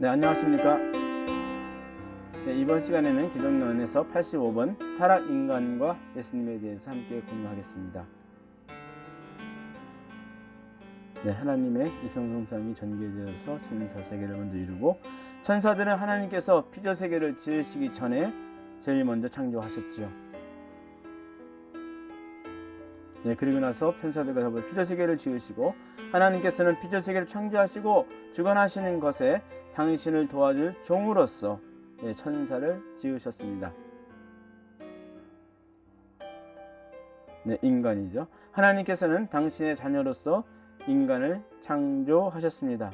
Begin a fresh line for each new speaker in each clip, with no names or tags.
네, 안녕하십니까. 네, 이번 시간에는 기독론에서 85번 타락인간과 예수님에 대해서 함께 공유하겠습니다. 네, 하나님의 이성성상이 전개되어서 천사 세계를 먼저 이루고, 천사들은 하나님께서 피조 세계를 지으시기 전에 제일 먼저 창조하셨지요. 네, 그리고 나서 천사들과 더불어 피조 세계를 지으시고, 하나님께서는 피조 세계를 창조하시고 주관하시는 것에 당신을 도와줄 종으로서 천사를 지으셨습니다. 네, 인간이죠. 하나님께서는 당신의 자녀로서 인간을 창조하셨습니다.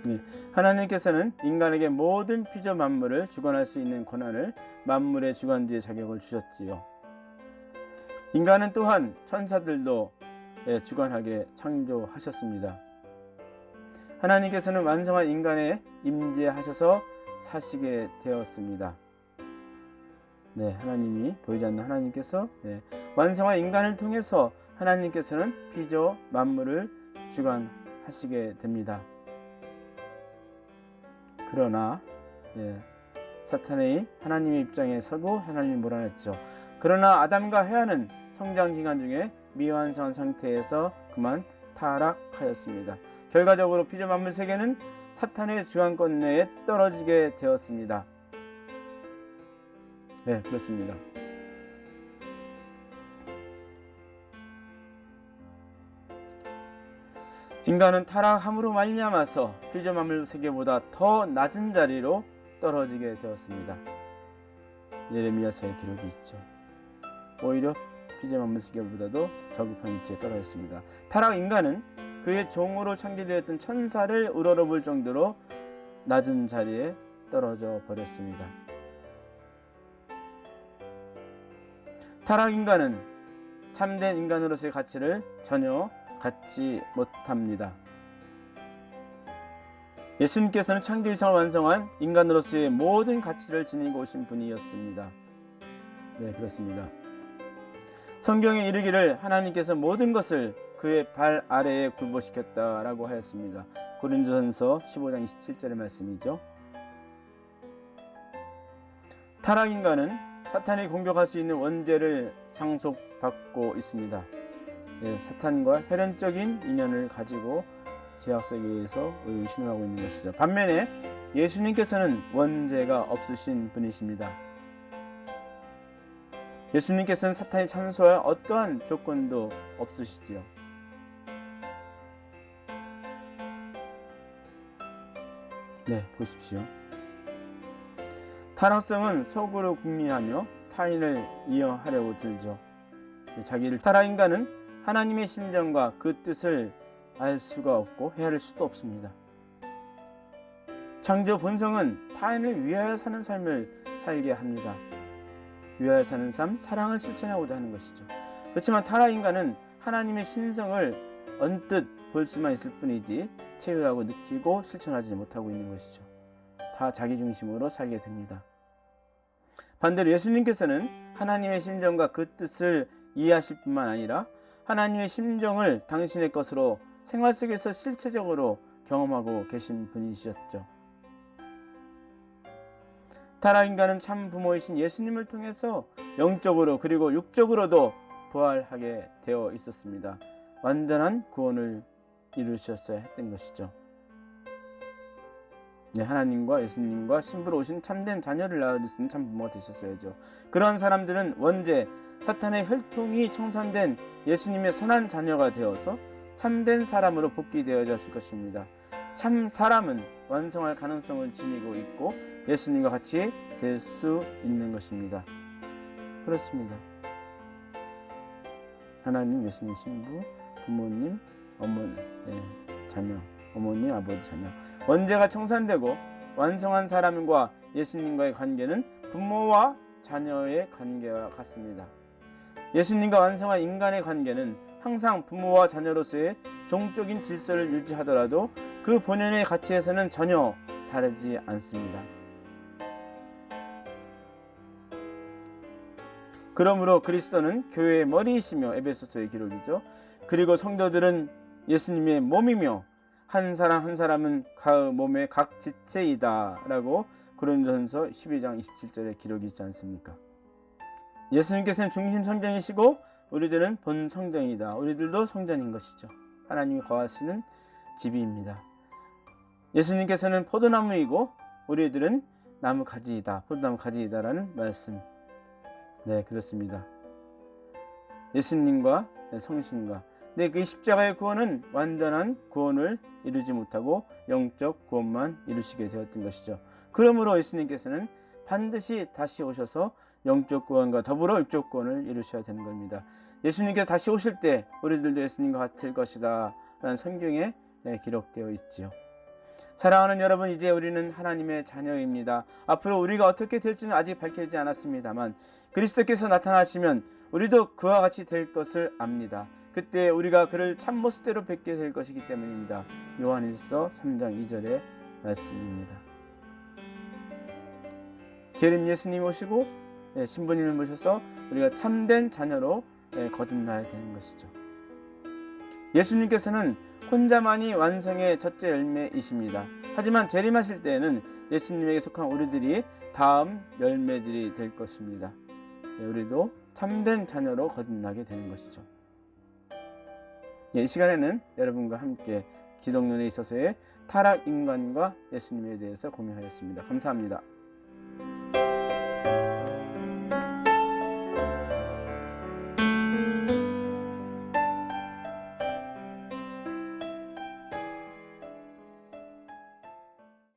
네, 하나님께서는 인간에게 모든 피조 만물을 주관할 수 있는 권한을, 만물의 주관주의 자격을 주셨지요. 인간은 또한 천사들도 주관하게 창조하셨습니다. 하나님께서는 완성한 인간에 임재하셔서 사시게 되었습니다. 네, 하나님이 보이지 않는 하나님께서 완성한 인간을 통해서 하나님께서는 피조 만물을 주관하시게 됩니다. 그러나 사탄이 하나님의 입장에 서고 하나님을 몰아냈죠. 그러나 아담과 헤아는 성장 기간 중에 미완성한 상태에서 그만 타락하였습니다. 결과적으로 피조 만물 세계는 사탄의 주관권 내에 떨어지게 되었습니다. 네, 그렇습니다. 인간은 타락함으로 말미암아서 피조 만물 세계보다 더 낮은 자리로 떨어지게 되었습니다. 예레미야서의 기록이 있죠. 오히려 피조 만물 세계보다도 저급한 위치에 떨어졌습니다. 타락 인간은 그의 종으로 창조되었던 천사를 우러러볼 정도로 낮은 자리에 떨어져 버렸습니다. 타락 인간은 참된 인간으로서의 가치를 전혀 갖지 못합니다. 예수님께서는 창조 이상을 완성한 인간으로서의 모든 가치를 지니고 오신 분이었습니다. 네, 그렇습니다. 성경에 이르기를 하나님께서 모든 것을 그의 발 아래에 굴복시켰다라고 하였습니다. 고린도전서 15장 27절의 말씀이죠. 타락 인간은 사탄이 공격할 수 있는 원죄를 상속받고 있습니다. 사탄과 혈연적인 인연을 가지고 죄악세계에서 신음하고 있는 것이죠. 반면에 예수님께서는 원죄가 없으신 분이십니다. 예수님께서는 사탄이 참소할 어떠한 조건도 없으시지요. 네, 보십시오. 타락성은 속으로 궁리하며 타인을 이용하려고 들죠. 자기를 타락 인간은 하나님의 심정과 그 뜻을 알 수가 없고 헤아릴 수도 없습니다. 창조 본성은 타인을 위하여 사는 삶을 살게 합니다. 위하여 사는 삶, 사랑을 실천하고자 하는 것이죠. 그렇지만 타락 인간은 하나님의 신성을 언뜻 볼 수만 있을 뿐이지 체험하고 느끼고 실천하지 못하고 있는 것이죠. 다 자기 중심으로 살게 됩니다. 반대로 예수님께서는 하나님의 심정과 그 뜻을 이해하실 뿐만 아니라 하나님의 심정을 당신의 것으로 생활 속에서 실체적으로 경험하고 계신 분이셨죠. 타락 인간은 참 부모이신 예수님을 통해서 영적으로 그리고 육적으로도 부활하게 되어 있었습니다. 완전한 구원을 이루셨어야 했던 것이죠. 하나님과 예수님과 신부로 오신 참된 자녀를 낳을 수 있는 참 부모가 되셨어야죠. 그런 사람들은 원죄, 사탄의 혈통이 청산된 예수님의 선한 자녀가 되어서 참된 사람으로 복귀되어졌을 것입니다. 참 사람은 완성할 가능성을 지니고 있고 예수님과 같이 될 수 있는 것입니다. 그렇습니다. 하나님, 예수님, 신부, 부모님, 어머니, 자녀, 어머니, 아버지, 자녀. 원죄가 청산되고 완성한 사람과 예수님과의 관계는 부모와 자녀의 관계와 같습니다. 예수님과 완성한 인간의 관계는 항상 부모와 자녀로서의 종적인 질서를 유지하더라도 그 본연의 가치에서는 전혀 다르지 않습니다. 그러므로 그리스도는 교회의 머리이시며, 에베소서의 기록이죠. 그리고 성도들은 예수님의 몸이며 한 사람 한 사람은 그 몸의 각 지체이다 라고 고린도전서 12장 27절에 기록이 있지 않습니까? 예수님께서는 중심 성전이시고 우리들은 본 성전이다. 우리들도 성전인 것이죠. 하나님이 거하시는 집입니다. 예수님께서는 포도나무이고 우리들은 나무 가지이다. 포도나무 가지이다라는 말씀. 네, 그렇습니다. 예수님과 성신과 그 십자가의 구원은 완전한 구원을 이루지 못하고 영적 구원만 이루시게 되었던 것이죠. 그러므로 예수님께서는 반드시 다시 오셔서 영적 구원과 더불어 육적 구원을 이루셔야 되는 겁니다. 예수님께서 다시 오실 때 우리들도 예수님과 같을 것이다 라는 성경에 기록되어 있지요. 사랑하는 여러분, 이제 우리는 하나님의 자녀입니다. 앞으로 우리가 어떻게 될지는 아직 밝혀지지 않았습니다만 그리스도께서 나타나시면 우리도 그와 같이 될 것을 압니다. 그때 우리가 그를 참모습대로 뵙게 될 것이기 때문입니다. 요한일서 3장 2절의 말씀입니다. 재림 예수님 오시고 신부님을 모셔서 우리가 참된 자녀로 거듭나야 되는 것이죠. 예수님께서는 혼자만이 완성의 첫째 열매이십니다. 하지만 재림하실 때에는 예수님에게 속한 우리들이 다음 열매들이 될 것입니다. 우리도 참된 자녀로 거듭나게 되는 것이죠. 이 시간에는 여러분과 함께 기독론에 있어서의 타락 인간과 예수님에 대해서 공유하였습니다. 감사합니다.